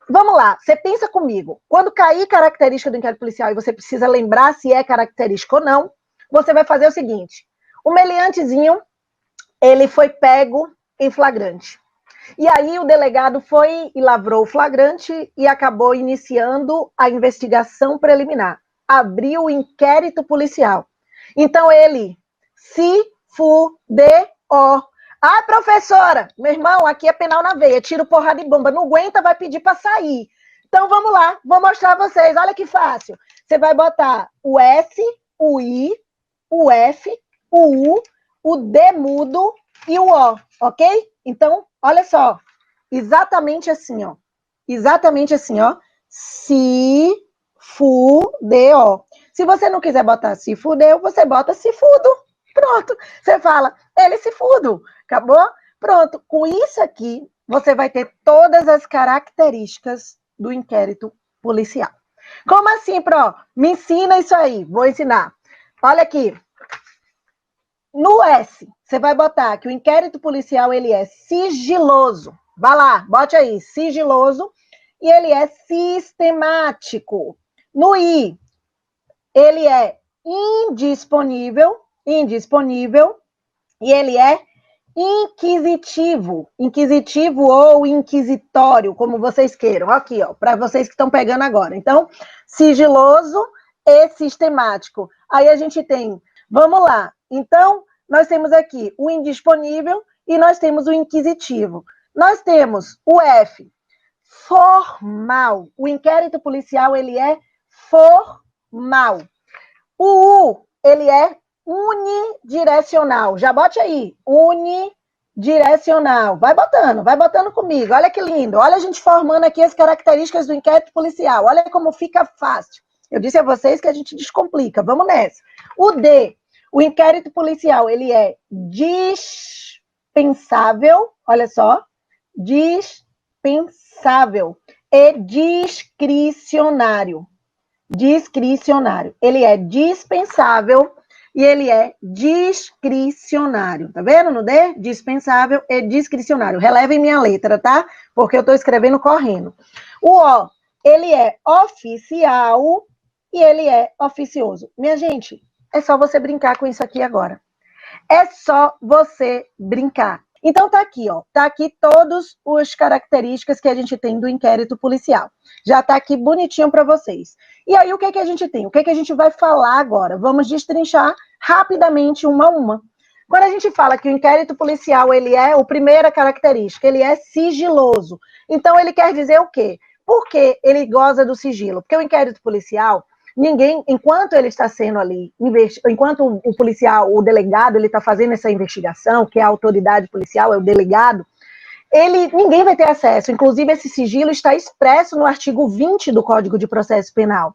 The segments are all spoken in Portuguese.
vamos lá, você pensa comigo. Quando cair característica do inquérito policial e você precisa lembrar se é característica ou não, você vai fazer o seguinte. O meliantezinho, ele foi pego em flagrante. E aí o delegado foi e lavrou o flagrante e acabou iniciando a investigação preliminar. Abriu o inquérito policial. Então ele se fudeu. Ah, professora, meu irmão, aqui é penal na veia, tiro porrada e bomba, não aguenta, vai pedir para sair. Então vamos lá, vou mostrar a vocês, olha que fácil. Você vai botar o S, o I, o F, o U, o D mudo e o O, ok? Então, olha só, exatamente assim, ó. Exatamente assim, ó. Se fudeu. Se você não quiser botar se fudeu, você bota se fudo. Pronto. Você fala, ele se fudo. Acabou? Pronto. Com isso aqui, você vai ter todas as características do inquérito policial. Como assim, Pro? Me ensina isso aí. Vou ensinar. Olha aqui. No S, você vai botar que o inquérito policial, ele é sigiloso. Vai lá, bote aí, sigiloso. E ele é sistemático. No I, ele é indisponível, e ele é inquisitivo ou inquisitório, como vocês queiram. Aqui, ó, para vocês que estão pegando agora. Então, sigiloso e sistemático. Aí a gente tem, vamos lá. Então, nós temos aqui o indisponível e nós temos o inquisitivo. Nós temos o F, formal. O inquérito policial, ele é formal. O U, ele é unidirecional. Já bote aí, unidirecional. Vai botando comigo. Olha que lindo. Olha a gente formando aqui as características do inquérito policial. Olha como fica fácil. Eu disse a vocês que a gente descomplica. Vamos nessa. O D, o inquérito policial, ele é dispensável. Olha só. Dispensável e discricionário. Discricionário. Ele é dispensável e ele é discricionário. Tá vendo no D? Dispensável e discricionário. Relevem minha letra, tá? Porque eu tô escrevendo correndo. O O, ele é oficial e ele é oficioso. Minha gente, é só você brincar com isso aqui agora. É só você brincar. Então tá aqui, ó. Tá aqui todas as características que a gente tem do inquérito policial. Já tá aqui bonitinho para vocês. E aí o que que a gente tem? O que que a gente vai falar agora? Vamos destrinchar rapidamente uma a uma. Quando a gente fala que o inquérito policial, ele é a primeira característica, ele é sigiloso. Então ele quer dizer o quê? Por que ele goza do sigilo? Porque o inquérito policial, ninguém, enquanto ele está sendo ali, enquanto o policial, o delegado, ele está fazendo essa investigação, que é a autoridade policial, é o delegado, ninguém vai ter acesso. Inclusive, esse sigilo está expresso no artigo 20 do Código de Processo Penal.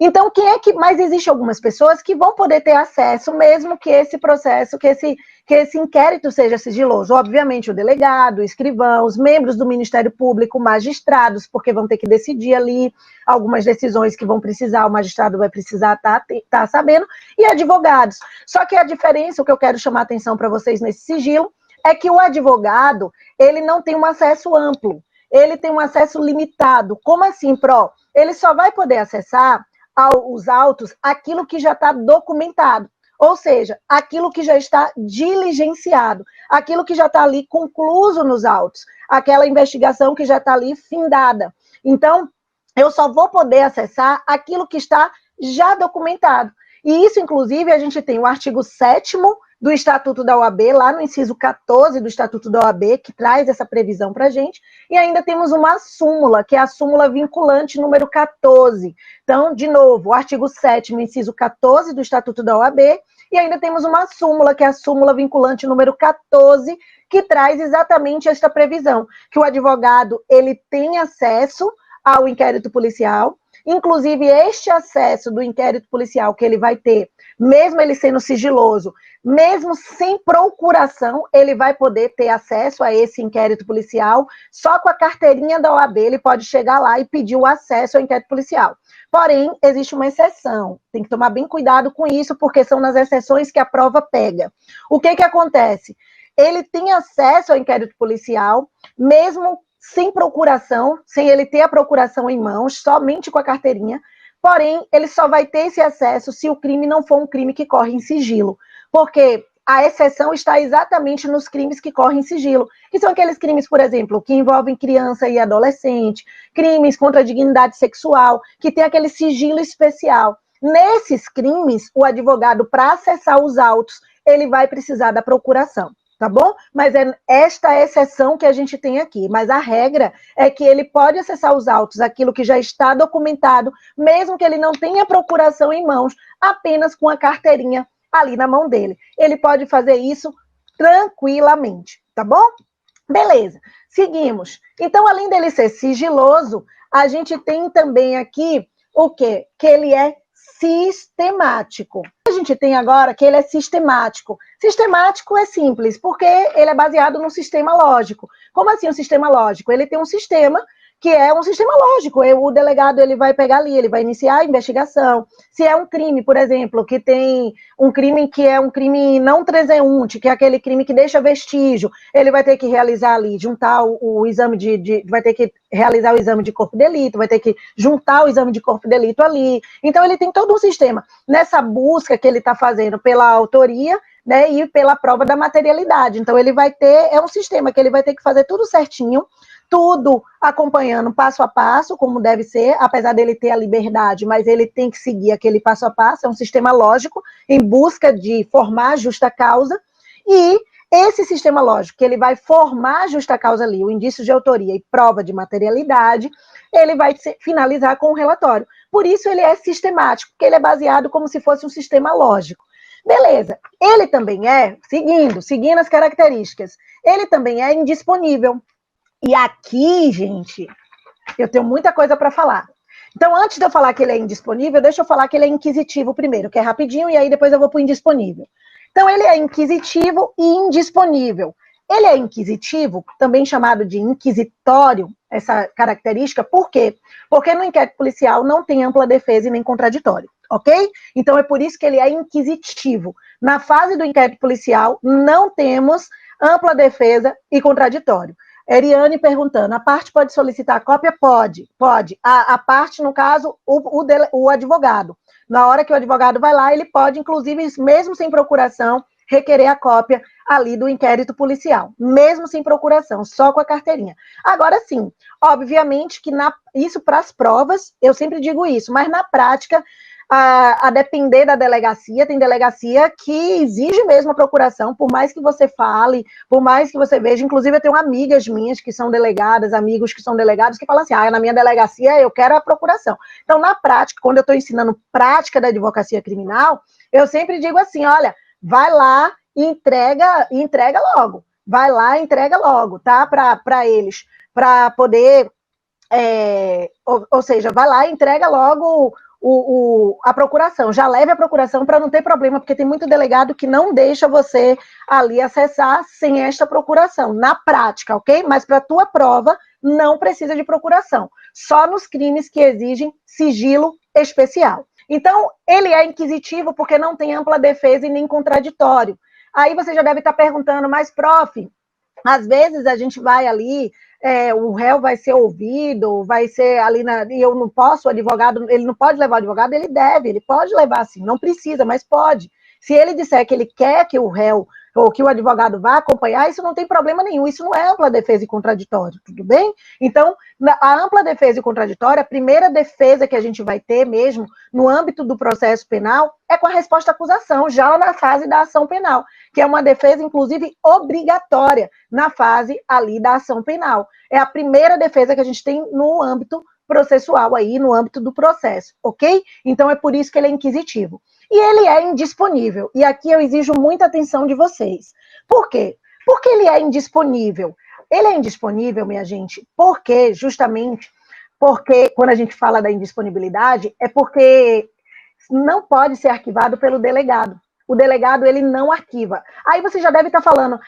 Então, mas existe algumas pessoas que vão poder ter acesso, mesmo que esse processo, que esse inquérito seja sigiloso. Obviamente, o delegado, o escrivão, os membros do Ministério Público, magistrados, porque vão ter que decidir ali algumas decisões que vão precisar, o magistrado vai precisar estar sabendo, e advogados. Só que a diferença, o que eu quero chamar a atenção para vocês nesse sigilo, é que o advogado, ele não tem um acesso amplo, ele tem um acesso limitado. Como assim, Pro? Ele só vai poder acessar aos autos aquilo que já está documentado, ou seja, aquilo que já está diligenciado, aquilo que já está ali concluso nos autos, aquela investigação que já está ali findada. Então, eu só vou poder acessar aquilo que está já documentado. E isso, inclusive, a gente tem o artigo 7º do Estatuto da OAB, lá no inciso 14 do Estatuto da OAB, que traz essa previsão para a gente, e ainda temos uma súmula, que é a súmula vinculante número 14. Então, de novo, o artigo 7º, inciso 14 do Estatuto da OAB, e ainda temos uma súmula, que é a súmula vinculante número 14, que traz exatamente esta previsão, que o advogado, ele tem acesso ao inquérito policial. Inclusive, este acesso do inquérito policial que ele vai ter, mesmo ele sendo sigiloso, mesmo sem procuração, ele vai poder ter acesso a esse inquérito policial. Só com a carteirinha da OAB ele pode chegar lá e pedir o acesso ao inquérito policial. Porém, existe uma exceção. Tem que tomar bem cuidado com isso, porque são nas exceções que a prova pega. O que que acontece? Ele tem acesso ao inquérito policial, mesmo sem procuração, sem ele ter a procuração em mãos, somente com a carteirinha. Porém, ele só vai ter esse acesso se o crime não for um crime que corre em sigilo. Porque a exceção está exatamente nos crimes que correm em sigilo, que são aqueles crimes, por exemplo, que envolvem criança e adolescente, crimes contra a dignidade sexual, que tem aquele sigilo especial. Nesses crimes, o advogado, para acessar os autos, ele vai precisar da procuração. Tá bom? Mas é esta exceção que a gente tem aqui. Mas a regra é que ele pode acessar os autos, aquilo que já está documentado, mesmo que ele não tenha procuração em mãos, apenas com a carteirinha ali na mão dele. Ele pode fazer isso tranquilamente, tá bom? Beleza, seguimos. Então, além dele ser sigiloso, a gente tem também aqui o quê? Que ele é sistemático. A gente tem agora que ele é sistemático. Sistemático é simples, porque ele é baseado num sistema lógico. Como assim um sistema lógico? Ele tem um sistema que é um sistema lógico. O delegado ele vai pegar ali, ele vai iniciar a investigação. Se é um crime, por exemplo, que tem um crime que é um crime não transeunte, que é aquele crime que deixa vestígio, ele vai ter que realizar ali, juntar o exame vai ter que realizar o exame de corpo de delito, vai ter que juntar o exame de corpo de delito ali. Então, ele tem todo um sistema. Nessa busca que ele está fazendo pela autoria, né, e pela prova da materialidade. Então, ele vai ter, é um sistema que ele vai ter que fazer tudo certinho, tudo acompanhando passo a passo, como deve ser, apesar dele ter a liberdade, mas ele tem que seguir aquele passo a passo, é um sistema lógico, em busca de formar a justa causa, e esse sistema lógico, que ele vai formar a justa causa ali, o indício de autoria e prova de materialidade, ele vai finalizar com um relatório. Por isso ele é sistemático, porque ele é baseado como se fosse um sistema lógico. Beleza, ele também é, seguindo as características, ele também é indisponível. E aqui, gente, eu tenho muita coisa para falar. Então, antes de eu falar que ele é indisponível, deixa eu falar que ele é inquisitivo primeiro, que é rapidinho, e aí depois eu vou para o indisponível. Então, ele é inquisitivo e indisponível. Ele é inquisitivo, também chamado de inquisitório, essa característica, por quê? Porque no inquérito policial não tem ampla defesa e nem contraditório, ok? Então, é por isso que ele é inquisitivo. Na fase do inquérito policial, não temos ampla defesa e contraditório. Eriane perguntando, a parte pode solicitar a cópia? Pode. A parte, no caso, o advogado. Na hora que o advogado vai lá, ele pode, inclusive, mesmo sem procuração, requerer a cópia ali do inquérito policial, mesmo sem procuração, só com a carteirinha. Agora sim, obviamente que isso para as provas, eu sempre digo isso, mas na prática, a depender da delegacia, tem delegacia que exige mesmo a procuração, por mais que você fale, por mais que você veja, inclusive eu tenho amigas minhas que são delegadas, amigos que são delegados, que falam assim, na minha delegacia eu quero a procuração. Então, na prática, quando eu estou ensinando prática da advocacia criminal, eu sempre digo assim, olha, vai lá e entrega logo, vai lá e entrega logo, tá, para eles, para poder, ou seja, vai lá e entrega logo a procuração, já leve a procuração para não ter problema, porque tem muito delegado que não deixa você ali acessar sem esta procuração, na prática, ok? Mas para a tua prova, não precisa de procuração, só nos crimes que exigem sigilo especial. Então, ele é inquisitivo porque não tem ampla defesa e nem contraditório. Aí você já deve estar perguntando, mas, prof, às vezes a gente vai ali, o réu vai ser ouvido, vai ser ali, e eu não posso, o advogado, ele não pode levar o advogado, ele pode levar sim, não precisa, mas pode. Se ele disser que ele quer que o réu ou que o advogado vá acompanhar, isso não tem problema nenhum, isso não é ampla defesa e contraditório, tudo bem? Então, a ampla defesa e contraditória, a primeira defesa que a gente vai ter mesmo, no âmbito do processo penal, é com a resposta à acusação, já na fase da ação penal, que é uma defesa, inclusive, obrigatória na fase ali da ação penal. É a primeira defesa que a gente tem no âmbito processual aí, no âmbito do processo, ok? Então, é por isso que ele é inquisitivo. E ele é indisponível. E aqui eu exijo muita atenção de vocês. Por quê? Porque ele é indisponível. Ele é indisponível, minha gente, justamente porque, quando a gente fala da indisponibilidade, é porque não pode ser arquivado pelo delegado. O delegado, ele não arquiva. Aí você já deve estar falando,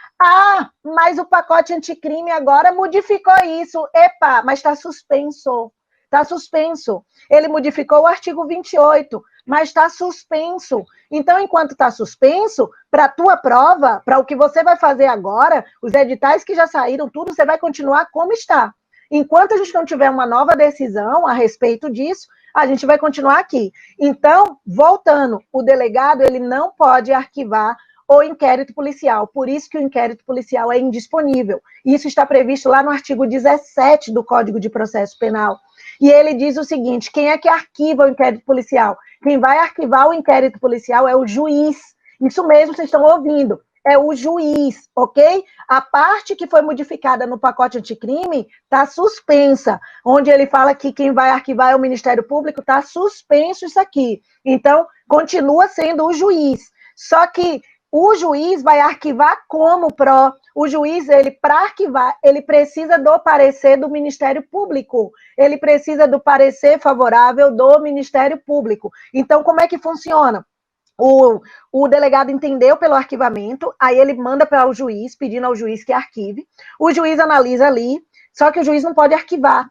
mas o pacote anticrime agora modificou isso. Epa, mas está suspenso. Está suspenso. Ele modificou o artigo 28, mas está suspenso. Então, enquanto está suspenso, para a tua prova, para o que você vai fazer agora, os editais que já saíram, tudo, você vai continuar como está. Enquanto a gente não tiver uma nova decisão a respeito disso, a gente vai continuar aqui. Então, voltando, o delegado ele não pode arquivar o inquérito policial, por isso que o inquérito policial é indisponível. Isso está previsto lá no artigo 17 do Código de Processo Penal. E ele diz o seguinte: quem é que arquiva o inquérito policial? Quem vai arquivar o inquérito policial é o juiz. Isso mesmo, vocês estão ouvindo. É o juiz, ok? A parte que foi modificada no pacote anticrime está suspensa, onde ele fala que quem vai arquivar é o Ministério Público, está suspenso isso aqui. Então, continua sendo o juiz. Só que o juiz vai arquivar como pró. O juiz, ele para arquivar, ele precisa do parecer do Ministério Público. Ele precisa do parecer favorável do Ministério Público. Então, como é que funciona? O delegado entendeu pelo arquivamento, aí ele manda para o juiz, pedindo ao juiz que arquive. O juiz analisa ali, só que o juiz não pode arquivar,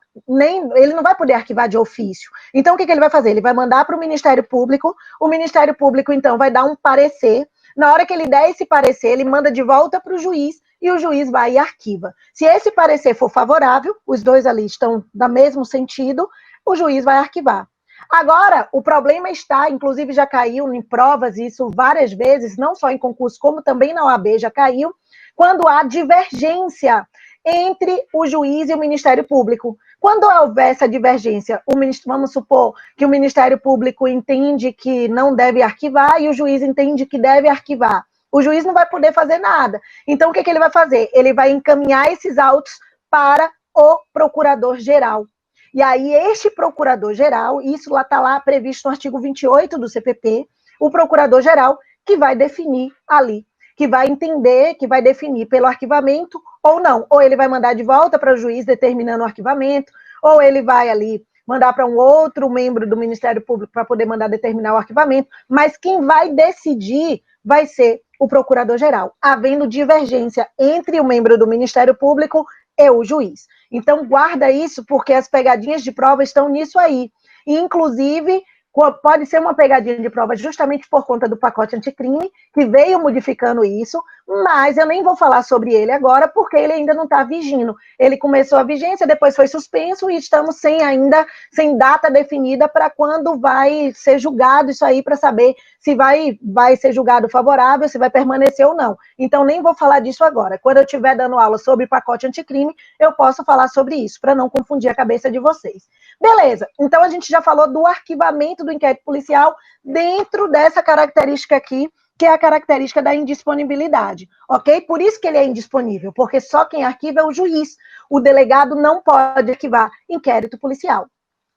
ele não vai poder arquivar de ofício. Então, o que ele vai fazer? Ele vai mandar para o Ministério Público, o Ministério Público, então, vai dar um parecer. Na hora que ele der esse parecer, ele manda de volta para o juiz, e o juiz vai e arquiva. Se esse parecer for favorável, os dois ali estão no mesmo sentido, o juiz vai arquivar. Agora, o problema está, inclusive já caiu em provas, isso várias vezes, não só em concurso, como também na OAB já caiu, quando há divergência entre o juiz e o Ministério Público. Quando houver essa divergência, vamos supor que o Ministério Público entende que não deve arquivar e o juiz entende que deve arquivar. O juiz não vai poder fazer nada. Então, o que ele vai fazer? Ele vai encaminhar esses autos para o procurador-geral. E aí, este procurador-geral, isso lá está lá previsto no artigo 28 do CPP, o procurador-geral que vai definir ali, que vai entender, que vai definir pelo arquivamento ou não. Ou ele vai mandar de volta para o juiz determinando o arquivamento, ou ele vai ali mandar para um outro membro do Ministério Público para poder mandar determinar o arquivamento, mas quem vai decidir vai ser o procurador-geral, havendo divergência entre o membro do Ministério Público e o juiz. Então, guarda isso, porque as pegadinhas de prova estão nisso aí. E, inclusive, pode ser uma pegadinha de prova justamente por conta do pacote anticrime, que veio modificando isso, mas eu nem vou falar sobre ele agora, porque ele ainda não está vigindo. Ele começou a vigência, depois foi suspenso, e estamos sem data definida para quando vai ser julgado isso aí, para saber se vai ser julgado favorável, se vai permanecer ou não. Então, nem vou falar disso agora. Quando eu estiver dando aula sobre pacote anticrime, eu posso falar sobre isso, para não confundir a cabeça de vocês. Beleza, então a gente já falou do arquivamento do inquérito policial dentro dessa característica aqui, que é a característica da indisponibilidade, ok? Por isso que ele é indisponível, porque só quem arquiva é o juiz. O delegado não pode arquivar inquérito policial.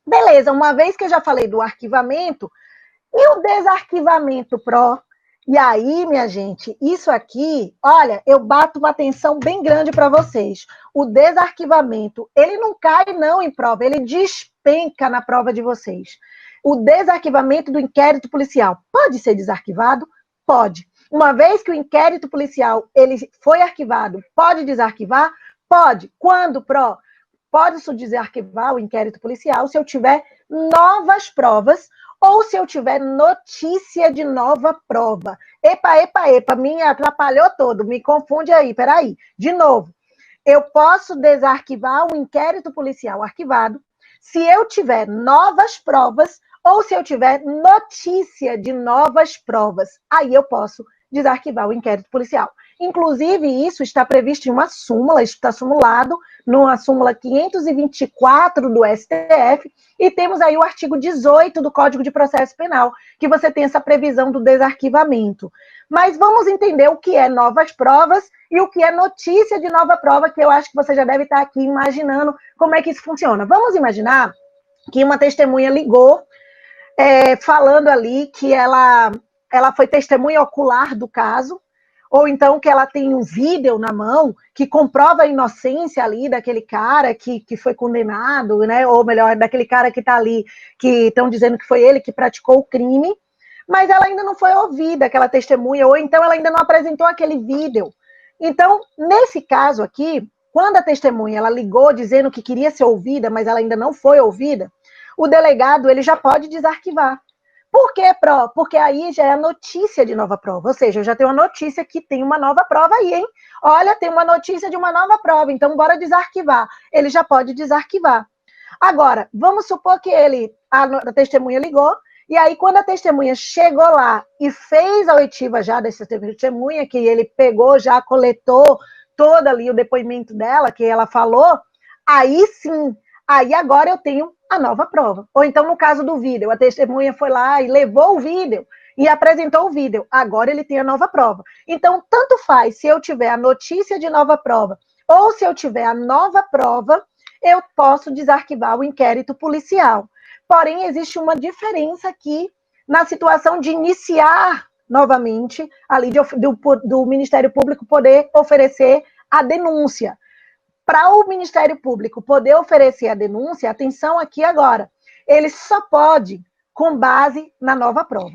Beleza, uma vez que eu já falei do arquivamento, e o desarquivamento pró? E aí, minha gente, isso aqui, olha, eu bato uma atenção bem grande para vocês. O desarquivamento, ele não cai não em prova, ele despenca na prova de vocês. O desarquivamento do inquérito policial pode ser desarquivado? Pode. Uma vez que o inquérito policial ele foi arquivado, pode desarquivar? Pode. Quando, pró? Pode desarquivar o inquérito policial se eu tiver novas provas ou se eu tiver notícia de nova prova. Epa, me atrapalhou todo, me confunde aí, peraí. De novo, eu posso desarquivar o inquérito policial arquivado se eu tiver novas provas ou se eu tiver notícia de novas provas. Aí eu posso desarquivar o inquérito policial. Inclusive, isso está previsto em uma súmula, isso está simulado numa súmula 524 do STF, e temos aí o artigo 18 do Código de Processo Penal, que você tem essa previsão do desarquivamento. Mas vamos entender o que é novas provas e o que é notícia de nova prova, que eu acho que você já deve estar aqui imaginando como é que isso funciona. Vamos imaginar que uma testemunha ligou, falando ali que ela foi testemunha ocular do caso, ou então que ela tem um vídeo na mão que comprova a inocência ali daquele cara que foi condenado, né? Ou melhor, daquele cara que está ali, que estão dizendo que foi ele que praticou o crime, mas ela ainda não foi ouvida, aquela testemunha, ou então ela ainda não apresentou aquele vídeo. Então, nesse caso aqui, quando a testemunha ela ligou dizendo que queria ser ouvida, mas ela ainda não foi ouvida, o delegado ele já pode desarquivar. Por que, Pro? Porque aí já é a notícia de nova prova, ou seja, eu já tenho uma notícia que tem uma nova prova aí, hein? Olha, tem uma notícia de uma nova prova, então bora desarquivar. Ele já pode desarquivar. Agora, vamos supor que a testemunha ligou, e aí quando a testemunha chegou lá e fez a oitiva já dessa testemunha, que ele pegou, já coletou todo ali o depoimento dela, que ela falou, aí sim, aí agora eu tenho a nova prova. Ou então, no caso do vídeo, a testemunha foi lá e levou o vídeo e apresentou o vídeo. Agora ele tem a nova prova. Então, tanto faz se eu tiver a notícia de nova prova ou se eu tiver a nova prova, eu posso desarquivar o inquérito policial. Porém, existe uma diferença aqui na situação de iniciar novamente, ali do Ministério Público poder oferecer a denúncia. Para o Ministério Público poder oferecer a denúncia, atenção aqui agora, ele só pode com base na nova prova.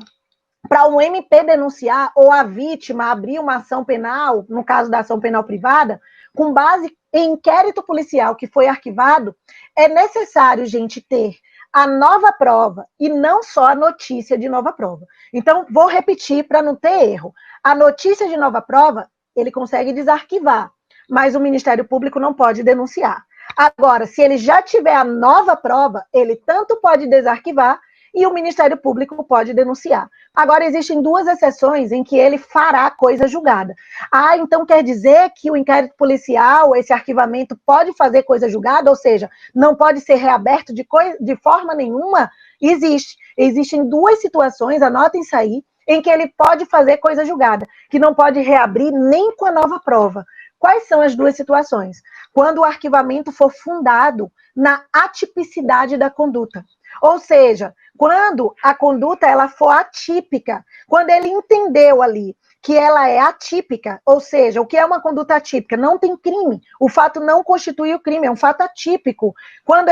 Para o MP denunciar ou a vítima abrir uma ação penal, no caso da ação penal privada, com base em inquérito policial que foi arquivado, é necessário, gente, ter a nova prova e não só a notícia de nova prova. Então, vou repetir para não ter erro. A notícia de nova prova, ele consegue desarquivar, mas o Ministério Público não pode denunciar. Agora, se ele já tiver a nova prova, ele tanto pode desarquivar e o Ministério Público pode denunciar. Agora, existem duas exceções em que ele fará coisa julgada. Ah, então quer dizer que o inquérito policial, esse arquivamento, pode fazer coisa julgada, ou seja, não pode ser reaberto de forma nenhuma? Existe. Existem duas situações, anotem isso aí, em que ele pode fazer coisa julgada, que não pode reabrir nem com a nova prova. Quais são as duas situações? Quando o arquivamento for fundado na atipicidade da conduta. Ou seja, quando a conduta ela for atípica, quando ele entendeu ali que ela é atípica, ou seja, o que é uma conduta atípica? Não tem crime. O fato não constitui o crime, é um fato atípico. Quando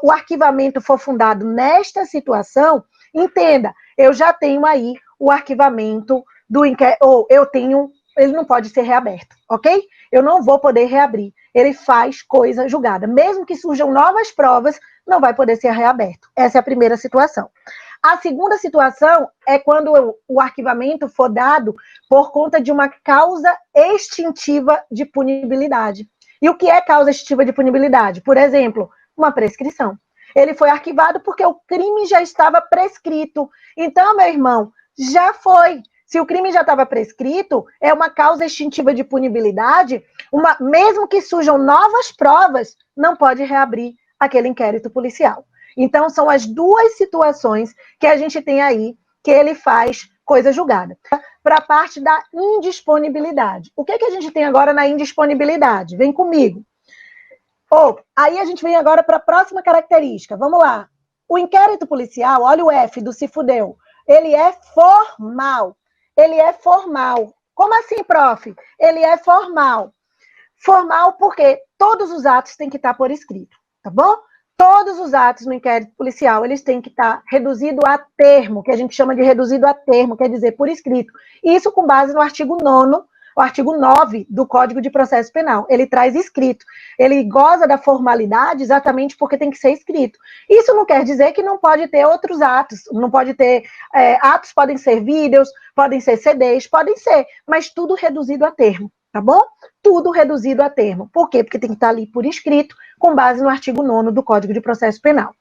o arquivamento for fundado nesta situação, entenda, eu já tenho aí o arquivamento do inquérito, ou ele não pode ser reaberto, ok? Eu não vou poder reabrir. Ele faz coisa julgada. Mesmo que surjam novas provas, não vai poder ser reaberto. Essa é a primeira situação. A segunda situação é quando o arquivamento for dado por conta de uma causa extintiva de punibilidade. E o que é causa extintiva de punibilidade? Por exemplo, uma prescrição. Ele foi arquivado porque o crime já estava prescrito. Então, meu irmão, já foi. Se o crime já estava prescrito, é uma causa extintiva de punibilidade, mesmo que surjam novas provas, não pode reabrir aquele inquérito policial. Então, são as duas situações que a gente tem aí, que ele faz coisa julgada. Para a parte da indisponibilidade. O que a gente tem agora na indisponibilidade? Vem comigo. Aí a gente vem agora para a próxima característica. Vamos lá. O inquérito policial, olha o F do se fudeu, ele é formal. Ele é formal. Como assim, prof? Ele é formal. Formal porque todos os atos têm que estar por escrito, tá bom? Todos os atos no inquérito policial, eles têm que estar reduzido a termo, que a gente chama de reduzido a termo, quer dizer, por escrito. Isso com base no artigo 9º, o artigo 9 do Código de Processo Penal. Ele traz escrito. Ele goza da formalidade exatamente porque tem que ser escrito. Isso não quer dizer que não pode ter outros atos, não pode ter... atos podem ser vídeos, podem ser CDs, podem ser, mas tudo reduzido a termo, tá bom? Tudo reduzido a termo. Por quê? Porque tem que estar ali por escrito, com base no artigo 9º do Código de Processo Penal.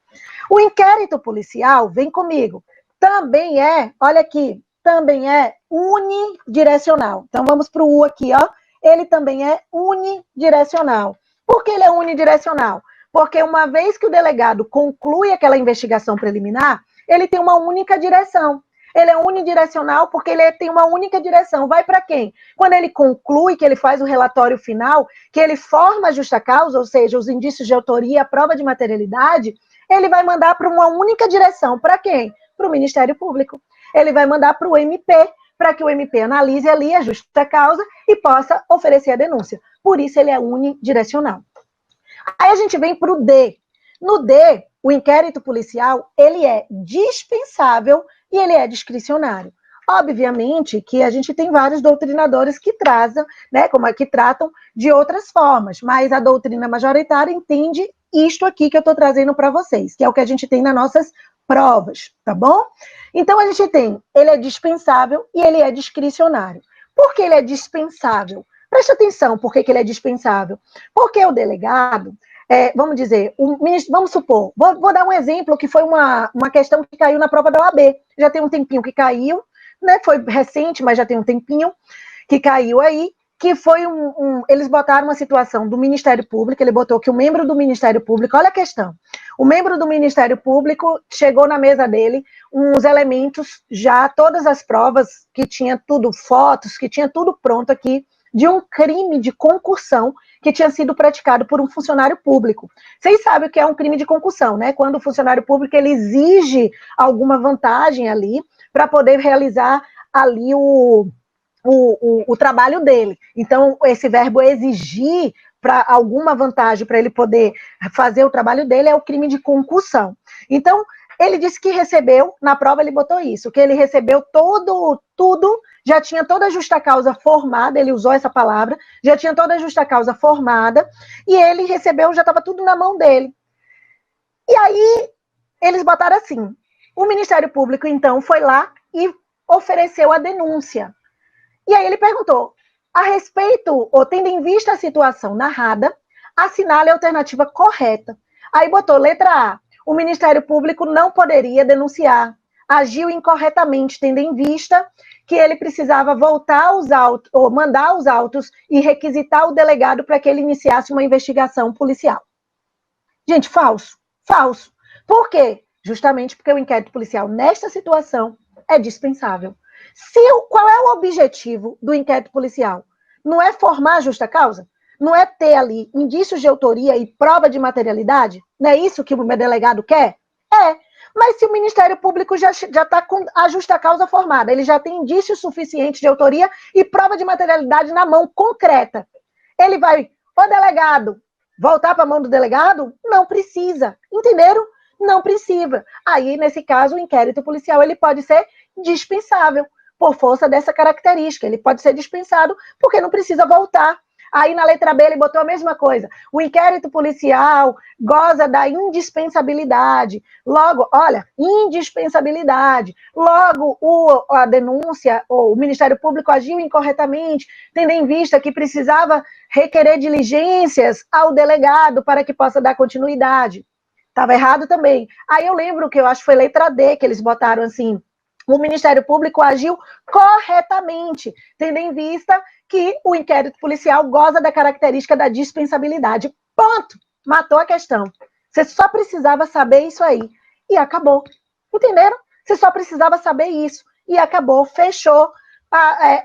O inquérito policial, vem comigo, também olha aqui, também é unidirecional. Então, vamos para o U aqui, ó. Ele também é unidirecional. Por que ele é unidirecional? Porque uma vez que o delegado conclui aquela investigação preliminar, ele tem uma única direção. Ele é unidirecional porque ele tem uma única direção. Vai para quem? Quando ele conclui, que ele faz o relatório final, que ele forma a justa causa, ou seja, os indícios de autoria, a prova de materialidade, ele vai mandar para uma única direção. Para quem? Para o Ministério Público. Ele vai mandar para o MP, para que o MP analise ali a justa causa e possa oferecer a denúncia. Por isso ele é unidirecional. Aí a gente vem para o D. No D, o inquérito policial, ele é dispensável e ele é discricionário. Obviamente que a gente tem vários doutrinadores que trazem, né, que tratam de outras formas, mas a doutrina majoritária entende isto aqui que eu estou trazendo para vocês, que é o que a gente tem nas nossas provas, tá bom? Então, a gente tem, ele é dispensável e ele é discricionário. Por que ele é dispensável? Preste atenção por que ele é dispensável. Porque o delegado, vamos dizer, o ministro, vamos supor, vou dar um exemplo que foi uma questão que caiu na prova da OAB. Já tem um tempinho que caiu, né? Foi recente, mas já tem um tempinho que caiu aí, que foi eles botaram uma situação do Ministério Público, ele botou que o membro do Ministério Público, olha a questão, o membro do Ministério Público chegou na mesa dele uns elementos, já todas as provas, que tinha tudo, fotos, que tinha tudo pronto aqui, de um crime de concussão que tinha sido praticado por um funcionário público. Vocês sabem o que é um crime de concussão, né? Quando o funcionário público ele exige alguma vantagem ali para poder realizar ali o trabalho dele. Então, esse verbo exigir para alguma vantagem para ele poder fazer o trabalho dele é o crime de concussão. Então, ele disse que recebeu, na prova ele botou isso, que ele recebeu tudo, já tinha toda a justa causa formada, ele usou essa palavra, já tinha toda a justa causa formada, e ele recebeu, já estava tudo na mão dele. E aí, eles botaram assim, o Ministério Público, então, foi lá e ofereceu a denúncia. E aí ele perguntou, a respeito, ou tendo em vista a situação narrada, assinale a alternativa correta. Aí botou letra A, o Ministério Público não poderia denunciar, agiu incorretamente, tendo em vista que ele precisava voltar aos autos, ou mandar os autos e requisitar o delegado para que ele iniciasse uma investigação policial. Gente, falso. Por quê? Justamente porque o inquérito policial, nesta situação, é dispensável. Qual é o objetivo do inquérito policial? Não é formar a justa causa? Não é ter ali indícios de autoria e prova de materialidade? Não é isso que o meu delegado quer? É. Mas se o Ministério Público já está com a justa causa formada, ele já tem indícios suficientes de autoria e prova de materialidade na mão concreta, ele vai, ô delegado, voltar para a mão do delegado? Não precisa. Entenderam? Não precisa. Aí, nesse caso, o inquérito policial ele pode ser dispensável por força dessa característica. Ele pode ser dispensado porque não precisa voltar. Aí, na letra B, ele botou a mesma coisa. O inquérito policial goza da indispensabilidade. Logo, olha, indispensabilidade. Logo, a denúncia, ou o Ministério Público agiu incorretamente, tendo em vista que precisava requerer diligências ao delegado para que possa dar continuidade. Estava errado também. Aí eu lembro que eu acho que foi letra D que eles botaram assim, o Ministério Público agiu corretamente, tendo em vista que o inquérito policial goza da característica da dispensabilidade. Ponto! Matou a questão. Você só precisava saber isso aí. E acabou. Entenderam? Você só precisava saber isso. E acabou, fechou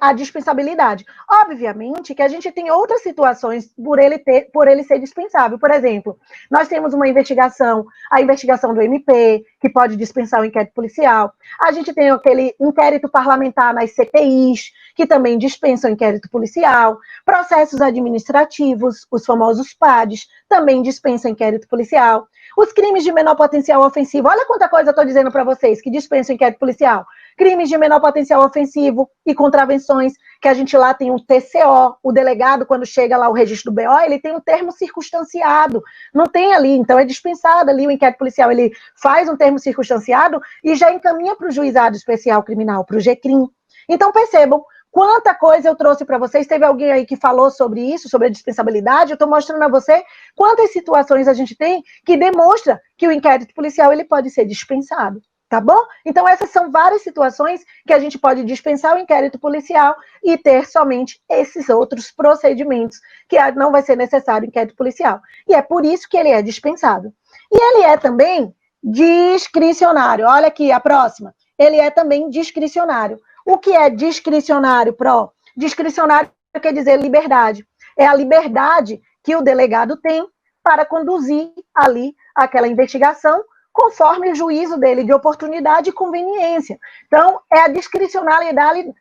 a dispensabilidade. Obviamente que a gente tem outras situações por ele ser dispensável. Por exemplo, nós temos uma investigação, a investigação do MP, que pode dispensar o inquérito policial. A gente tem aquele inquérito parlamentar nas CPIs, que também dispensa o inquérito policial. Processos administrativos, os famosos PADs, também dispensam o inquérito policial. Os crimes de menor potencial ofensivo, olha quanta coisa eu estou dizendo para vocês, que dispensam o inquérito policial. Crimes de menor potencial ofensivo e contravenções, que a gente lá tem um TCO, o delegado, quando chega lá o registro do BO, ele tem um termo circunstanciado, não tem ali, então é dispensado ali o inquérito policial, ele faz um termo circunstanciado e já encaminha para o juizado especial criminal, para o GCRIM. Então percebam, quanta coisa eu trouxe para vocês, teve alguém aí que falou sobre isso, sobre a dispensabilidade, eu estou mostrando a você quantas situações a gente tem que demonstra que o inquérito policial ele pode ser dispensado. Tá bom? Então, essas são várias situações que a gente pode dispensar o inquérito policial e ter somente esses outros procedimentos, que não vai ser necessário o inquérito policial. E é por isso que ele é dispensável. E ele é também discricionário. Olha aqui, a próxima. Ele é também discricionário. O que é discricionário, Pro? Discricionário quer dizer liberdade. É a liberdade que o delegado tem para conduzir ali aquela investigação conforme o juízo dele de oportunidade e conveniência. Então, é a discricionariedade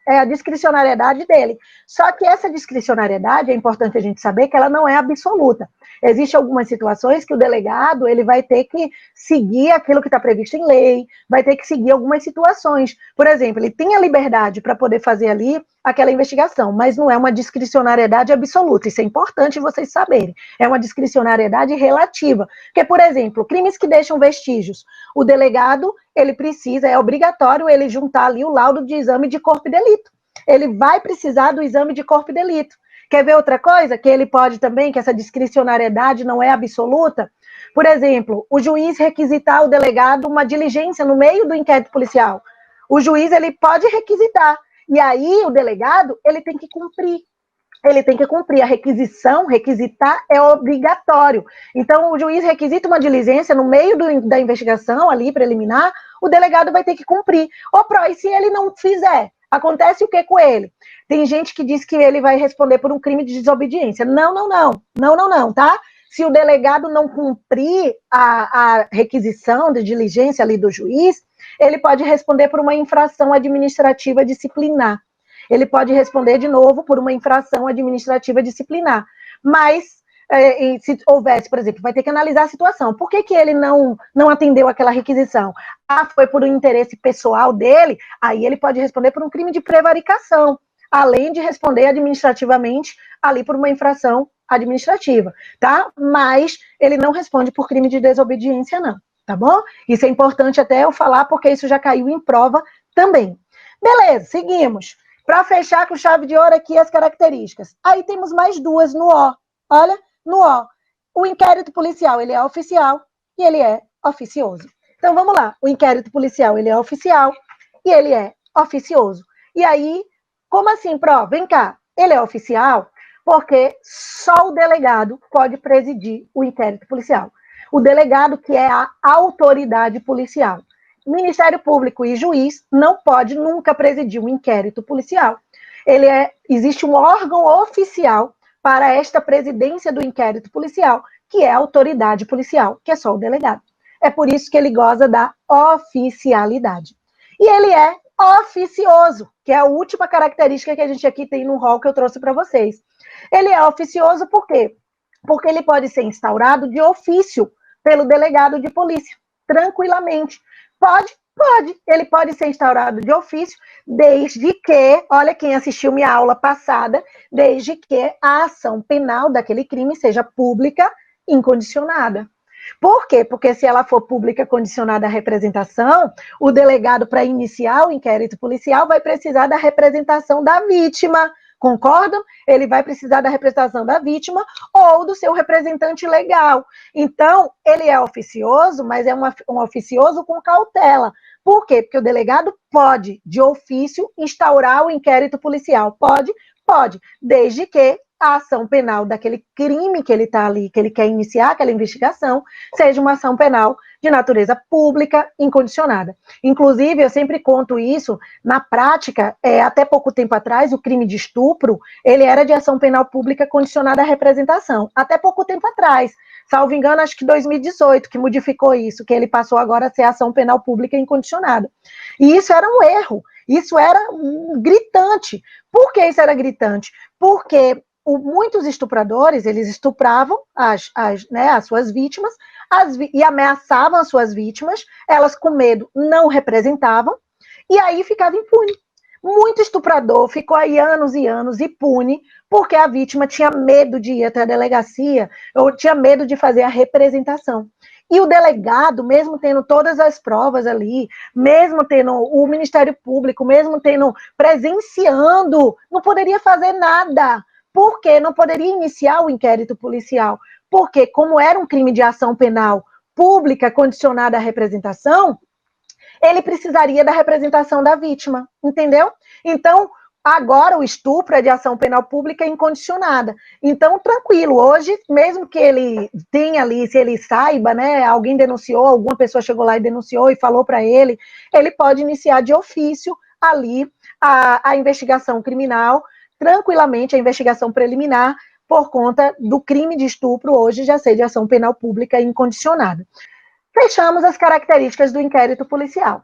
dele. Só que essa discricionariedade, é importante a gente saber que ela não é absoluta. Existem algumas situações que o delegado ele vai ter que seguir aquilo que está previsto em lei, vai ter que seguir algumas situações. Por exemplo, ele tem a liberdade para poder fazer ali aquela investigação, mas não é uma discricionariedade absoluta. Isso é importante vocês saberem. É uma discricionariedade relativa. Porque, por exemplo, crimes que deixam vestígios, o delegado, ele precisa, é obrigatório ele juntar ali o laudo de exame de corpo e delito. Ele vai precisar do exame de corpo e delito. Quer ver outra coisa? Que ele pode também, que essa discricionariedade não é absoluta? Por exemplo, o juiz requisitar ao delegado uma diligência no meio do inquérito policial. O juiz, ele pode requisitar. E aí, o delegado, ele tem que cumprir. Ele tem que cumprir. A requisição, requisitar é obrigatório. Então, o juiz requisita uma diligência no meio da investigação ali, preliminar, o delegado vai ter que cumprir. E se ele não fizer? Acontece o que com ele? Tem gente que diz que ele vai responder por um crime de desobediência. Não, tá? Se o delegado não cumprir a requisição de diligência ali do juiz, ele pode responder por uma infração administrativa disciplinar. Ele pode responder de novo por uma infração administrativa disciplinar. Mas, se houvesse, por exemplo, vai ter que analisar a situação. Por que ele não atendeu aquela requisição? Foi por um interesse pessoal dele? Aí ele pode responder por um crime de prevaricação, além de responder administrativamente ali por uma infração administrativa, tá? Mas ele não responde por crime de desobediência, não, tá bom? Isso é importante até eu falar, porque isso já caiu em prova também. Beleza, seguimos. Para fechar com chave de ouro aqui as características. Aí temos mais duas no O. Olha, no O. O inquérito policial, ele é oficial e ele é oficioso. Então, vamos lá. O inquérito policial, ele é oficial e ele é oficioso. E aí, como assim, Pro? Vem cá. Ele é oficial porque só o delegado pode presidir o inquérito policial. O delegado, que é a autoridade policial. Ministério Público e juiz não pode nunca presidir um inquérito policial. Existe um órgão oficial para esta presidência do inquérito policial, que é a autoridade policial, que é só o delegado. É por isso que ele goza da oficialidade. E ele é oficioso, que é a última característica que a gente aqui tem no rol que eu trouxe para vocês. Ele é oficioso por quê? Porque ele pode ser instaurado de ofício pelo delegado de polícia, tranquilamente. Pode. Ele pode ser instaurado de ofício, desde que, olha quem assistiu minha aula passada, desde que a ação penal daquele crime seja pública, incondicionada. Por quê? Porque se ela for pública condicionada à representação, o delegado, para iniciar o inquérito policial, vai precisar da representação da vítima. Concordam? Ele vai precisar da representação da vítima ou do seu representante legal. Então, ele é oficioso, mas é um oficioso com cautela. Por quê? Porque o delegado pode, de ofício, instaurar o inquérito policial. Pode, desde que a ação penal daquele crime que ele está ali, que ele quer iniciar aquela investigação, seja uma ação penal de natureza pública, incondicionada. Inclusive, eu sempre conto isso, na prática, até pouco tempo atrás, o crime de estupro, ele era de ação penal pública condicionada à representação. Até pouco tempo atrás, salvo engano, acho que 2018, que modificou isso, que ele passou agora a ser ação penal pública incondicionada. E isso era um erro, isso era gritante. Por que isso era gritante? Porque muitos estupradores, eles estupravam as suas vítimas e ameaçavam as suas vítimas, elas com medo não representavam, e aí ficava impune. Muito estuprador ficou aí anos e anos impune, porque a vítima tinha medo de ir até a delegacia, ou tinha medo de fazer a representação. E o delegado, mesmo tendo todas as provas ali, mesmo tendo o Ministério Público, mesmo presenciando, não poderia fazer nada. Por quê? Não poderia iniciar o inquérito policial. Porque, como era um crime de ação penal pública condicionada à representação, ele precisaria da representação da vítima, entendeu? Então, agora o estupro é de ação penal pública incondicionada. Então, tranquilo, hoje, mesmo que ele tenha ali, se ele saiba, né, alguém denunciou, alguma pessoa chegou lá e denunciou e falou para ele, ele pode iniciar de ofício ali a investigação criminal, tranquilamente a investigação preliminar, por conta do crime de estupro, hoje já ser de ação penal pública incondicionada. Fechamos as características do inquérito policial.